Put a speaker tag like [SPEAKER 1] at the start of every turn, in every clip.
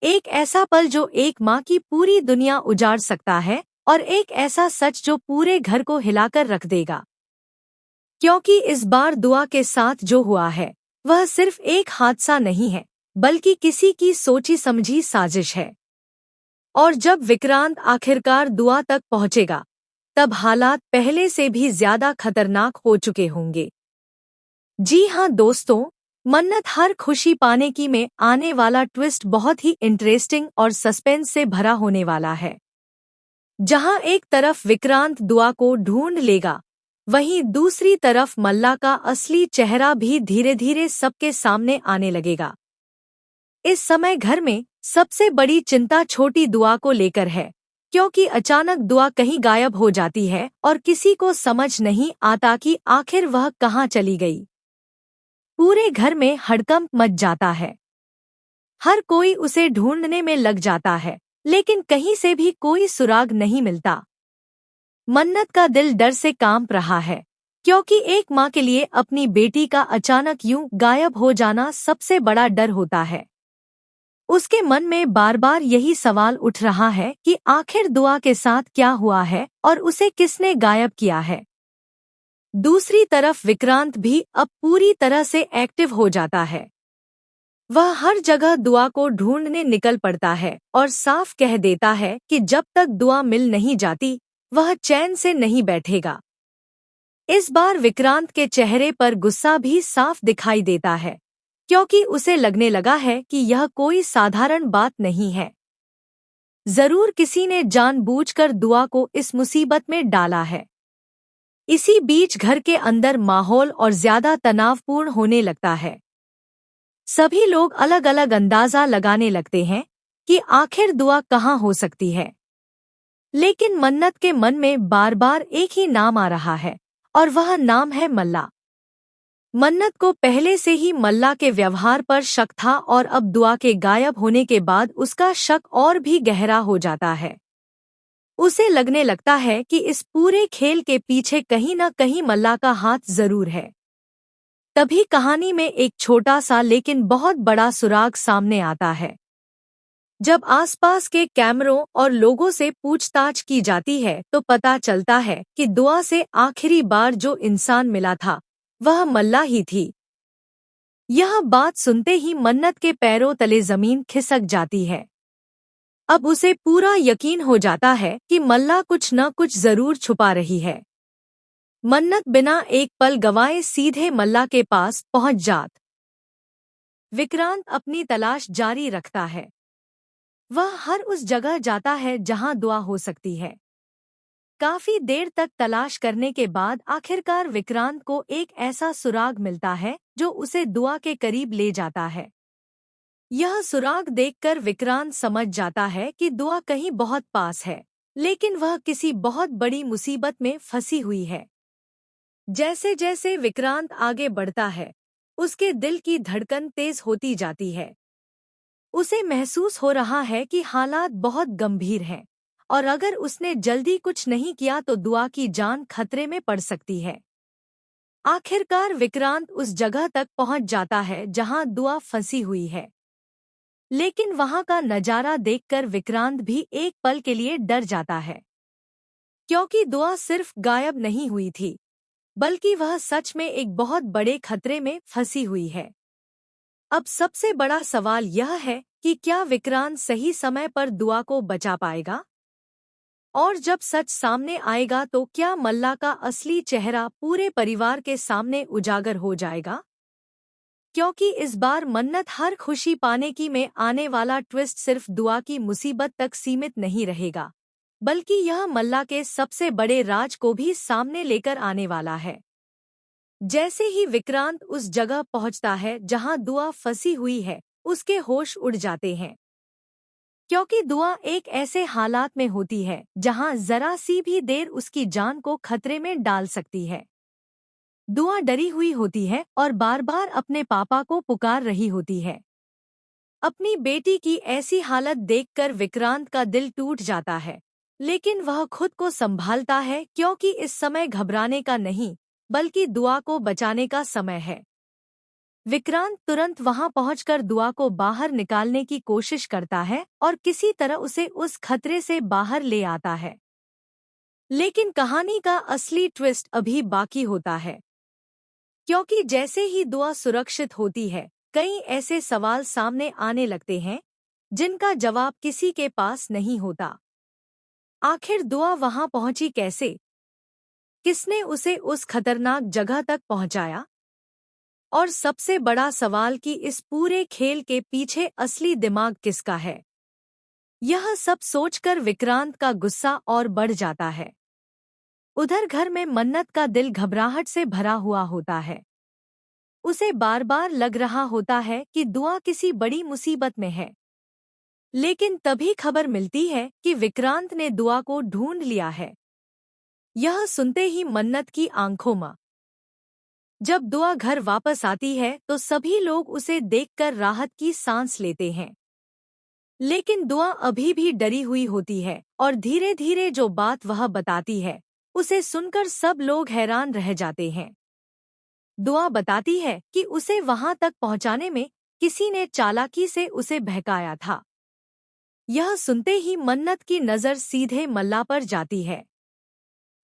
[SPEAKER 1] एक ऐसा पल जो एक माँ की पूरी दुनिया उजाड़ सकता है और एक ऐसा सच जो पूरे घर को हिलाकर रख देगा। क्योंकि इस बार दुआ के साथ जो हुआ है वह सिर्फ एक हादसा नहीं है, बल्कि किसी की सोची समझी साजिश है। और जब विक्रांत आखिरकार दुआ तक पहुंचेगा, तब हालात पहले से भी ज्यादा खतरनाक हो चुके होंगे। जी हाँ दोस्तों, मन्नत हर खुशी पाने की में आने वाला ट्विस्ट बहुत ही इंटरेस्टिंग और सस्पेंस से भरा होने वाला है। जहाँ एक तरफ विक्रांत दुआ को ढूंढ लेगा, वहीं दूसरी तरफ मल्ला का असली चेहरा भी धीरे धीरे सबके सामने आने लगेगा। इस समय घर में सबसे बड़ी चिंता छोटी दुआ को लेकर है, क्योंकि अचानक दुआ कहीं गायब हो जाती है और किसी को समझ नहीं आता कि आखिर वह कहाँ चली गई। पूरे घर में हड़कंप मच जाता है। हर कोई उसे ढूंढने में लग जाता है, लेकिन कहीं से भी कोई सुराग नहीं मिलता। मन्नत का दिल डर से कांप रहा है, क्योंकि एक माँ के लिए अपनी बेटी का अचानक यूं गायब हो जाना सबसे बड़ा डर होता है। उसके मन में बार बार यही सवाल उठ रहा है कि आखिर दुआ के साथ क्या हुआ है और उसे किसने गायब किया है। दूसरी तरफ विक्रांत भी अब पूरी तरह से एक्टिव हो जाता है। वह हर जगह दुआ को ढूंढने निकल पड़ता है और साफ कह देता है कि जब तक दुआ मिल नहीं जाती, वह चैन से नहीं बैठेगा। इस बार विक्रांत के चेहरे पर गुस्सा भी साफ दिखाई देता है, क्योंकि उसे लगने लगा है कि यह कोई साधारण बात नहीं है। जरूर किसी ने जानबूझकर दुआ को इस मुसीबत में डाला है। इसी बीच घर के अंदर माहौल और ज्यादा तनावपूर्ण होने लगता है। सभी लोग अलग अलग अंदाजा लगाने लगते हैं कि आखिर दुआ कहाँ हो सकती है। लेकिन मन्नत के मन में बार बार एक ही नाम आ रहा है, और वह नाम है मल्ला। मन्नत को पहले से ही मल्ला के व्यवहार पर शक था और अब दुआ के गायब होने के बाद उसका शक और भी गहरा हो जाता है। उसे लगने लगता है कि इस पूरे खेल के पीछे कहीं न कहीं मल्ला का हाथ जरूर है। तभी कहानी में एक छोटा सा लेकिन बहुत बड़ा सुराग सामने आता है। जब आसपास के कैमरों और लोगों से पूछताछ की जाती है तो पता चलता है कि दुआ से आखिरी बार जो इंसान मिला था वह मल्ला ही थी। यह बात सुनते ही मन्नत के पैरों तले जमीन खिसक जाती है। अब उसे पूरा यकीन हो जाता है कि मल्ला कुछ न कुछ जरूर छुपा रही है। मन्नत बिना एक पल गवाए सीधे मल्ला के पास पहुंच जात। विक्रांत अपनी तलाश जारी रखता है। वह हर उस जगह जाता है जहां दुआ हो सकती है। काफी देर तक तलाश करने के बाद आखिरकार विक्रांत को एक ऐसा सुराग मिलता है जो उसे दुआ के करीब ले जाता है। यह सुराग देखकर विक्रांत समझ जाता है कि दुआ कहीं बहुत पास है, लेकिन वह किसी बहुत बड़ी मुसीबत में फंसी हुई है। जैसे जैसे विक्रांत आगे बढ़ता है, उसके दिल की धड़कन तेज होती जाती है। उसे महसूस हो रहा है कि हालात बहुत गंभीर हैं, और अगर उसने जल्दी कुछ नहीं किया तो दुआ की जान खतरे में पड़ सकती है। आखिरकार विक्रांत उस जगह तक पहुंच जाता है जहां दुआ फंसी हुई है। लेकिन वहां का नजारा देखकर विक्रांत भी एक पल के लिए डर जाता है, क्योंकि दुआ सिर्फ गायब नहीं हुई थी, बल्कि वह सच में एक बहुत बड़े खतरे में फंसी हुई है। अब सबसे बड़ा सवाल यह है कि क्या विक्रांत सही समय पर दुआ को बचा पाएगा? और जब सच सामने आएगा तो क्या मल्ला का असली चेहरा पूरे परिवार के सामने उजागर हो जाएगा? क्योंकि इस बार मन्नत हर खुशी पाने की में आने वाला ट्विस्ट सिर्फ दुआ की मुसीबत तक सीमित नहीं रहेगा, बल्कि यह मल्ला के सबसे बड़े राज को भी सामने लेकर आने वाला है। जैसे ही विक्रांत उस जगह पहुंचता है जहां दुआ फंसी हुई है, उसके होश उड़ जाते हैं। क्योंकि दुआ एक ऐसे हालात में होती है जहां जरा सी भी देर उसकी जान को खतरे में डाल सकती है। दुआ डरी हुई होती है और बार बार अपने पापा को पुकार रही होती है। अपनी बेटी की ऐसी हालत देखकर विक्रांत का दिल टूट जाता है, लेकिन वह खुद को संभालता है, क्योंकि इस समय घबराने का नहीं, बल्कि दुआ को बचाने का समय है। विक्रांत तुरंत वहां पहुंचकर दुआ को बाहर निकालने की कोशिश करता है और किसी तरह उसे उस खतरे से बाहर ले आता है। लेकिन कहानी का असली ट्विस्ट अभी बाकी होता है, क्योंकि जैसे ही दुआ सुरक्षित होती है, कई ऐसे सवाल सामने आने लगते हैं जिनका जवाब किसी के पास नहीं होता। आखिर दुआ वहां पहुंची कैसे? किसने उसे उस खतरनाक जगह तक पहुंचाया? और सबसे बड़ा सवाल कि इस पूरे खेल के पीछे असली दिमाग किसका है? यह सब सोचकर विक्रांत का गुस्सा और बढ़ जाता है। उधर घर में मन्नत का दिल घबराहट से भरा हुआ होता है। उसे बार बार लग रहा होता है कि दुआ किसी बड़ी मुसीबत में है। लेकिन तभी खबर मिलती है कि विक्रांत ने दुआ को ढूंढ लिया है। यह सुनते ही मन्नत की आंखों में जब दुआ घर वापस आती है तो सभी लोग उसे देखकर राहत की सांस लेते हैं। लेकिन दुआ अभी भी डरी हुई होती है और धीरे धीरे जो बात वह बताती है उसे सुनकर सब लोग हैरान रह जाते हैं। दुआ बताती है कि उसे वहां तक पहुंचाने में किसी ने चालाकी से उसे बहकाया था। यह सुनते ही मन्नत की नज़र सीधे मल्ला पर जाती है।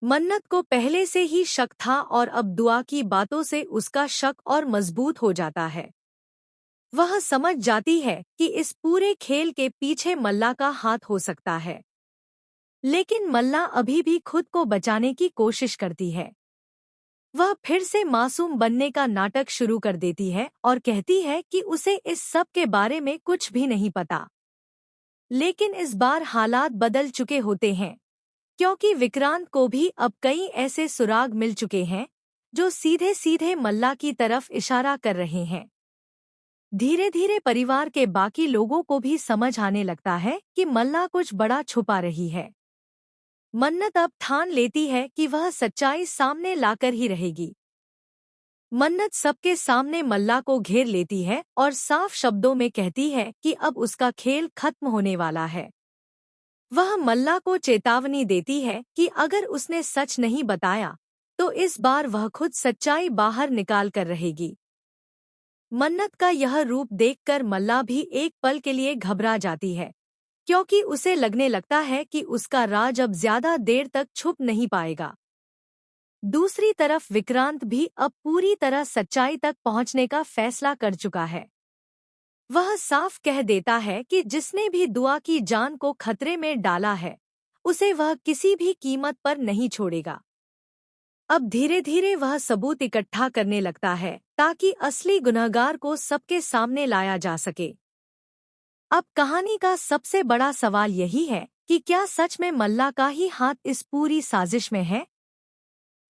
[SPEAKER 1] मन्नत को पहले से ही शक था और अब दुआ की बातों से उसका शक और मजबूत हो जाता है। वह समझ जाती है कि इस पूरे खेल के पीछे मल्ला का हाथ हो सकता है। लेकिन मल्ला अभी भी खुद को बचाने की कोशिश करती है। वह फिर से मासूम बनने का नाटक शुरू कर देती है और कहती है कि उसे इस सब के बारे में कुछ भी नहीं पता। लेकिन इस बार हालात बदल चुके होते हैं, क्योंकि विक्रांत को भी अब कई ऐसे सुराग मिल चुके हैं जो सीधे सीधे मल्ला की तरफ इशारा कर रहे हैं। धीरे धीरे परिवार के बाकी लोगों को भी समझ आने लगता है कि मल्ला कुछ बड़ा छुपा रही है। मन्नत अब ठान लेती है कि वह सच्चाई सामने लाकर ही रहेगी। मन्नत सबके सामने मल्ला को घेर लेती है और साफ शब्दों में कहती है कि अब उसका खेल खत्म होने वाला है। वह मल्ला को चेतावनी देती है कि अगर उसने सच नहीं बताया तो इस बार वह खुद सच्चाई बाहर निकाल कर रहेगी। मन्नत का यह रूप देखकर मल्ला भी एक पल के लिए घबरा जाती है, क्योंकि उसे लगने लगता है कि उसका राज अब ज्यादा देर तक छुप नहीं पाएगा। दूसरी तरफ विक्रांत भी अब पूरी तरह सच्चाई तक पहुंचने का फैसला कर चुका है। वह साफ कह देता है कि जिसने भी दुआ की जान को खतरे में डाला है उसे वह किसी भी कीमत पर नहीं छोड़ेगा। अब धीरे धीरे वह सबूत इकट्ठा करने लगता है ताकि असली गुनहगार को सबके सामने लाया जा सके। अब कहानी का सबसे बड़ा सवाल यही है कि क्या सच में मल्ला का ही हाथ इस पूरी साजिश में है?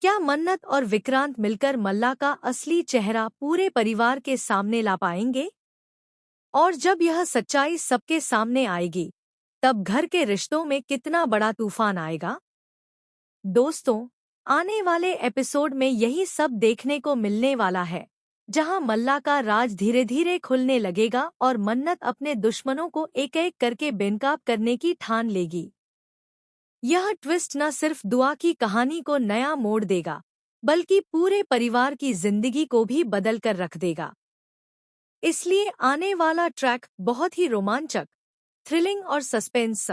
[SPEAKER 1] क्या मन्नत और विक्रांत मिलकर मल्ला का असली चेहरा पूरे परिवार के सामने ला पाएंगे? और जब यह सच्चाई सबके सामने आएगी, तब घर के रिश्तों में कितना बड़ा तूफान आएगा? दोस्तों, आने वाले एपिसोड में यही सब देखने को मिलने वाला है, जहां मल्ला का राज धीरे धीरे खुलने लगेगा और मन्नत अपने दुश्मनों को एक एक करके बेनकाब करने की ठान लेगी। यह ट्विस्ट न सिर्फ दुआ की कहानी को नया मोड़ देगा, बल्कि पूरे परिवार की जिंदगी को भी बदल कर रख देगा। इसलिए आने वाला ट्रैक बहुत ही रोमांचक, थ्रिलिंग और सस्पेंस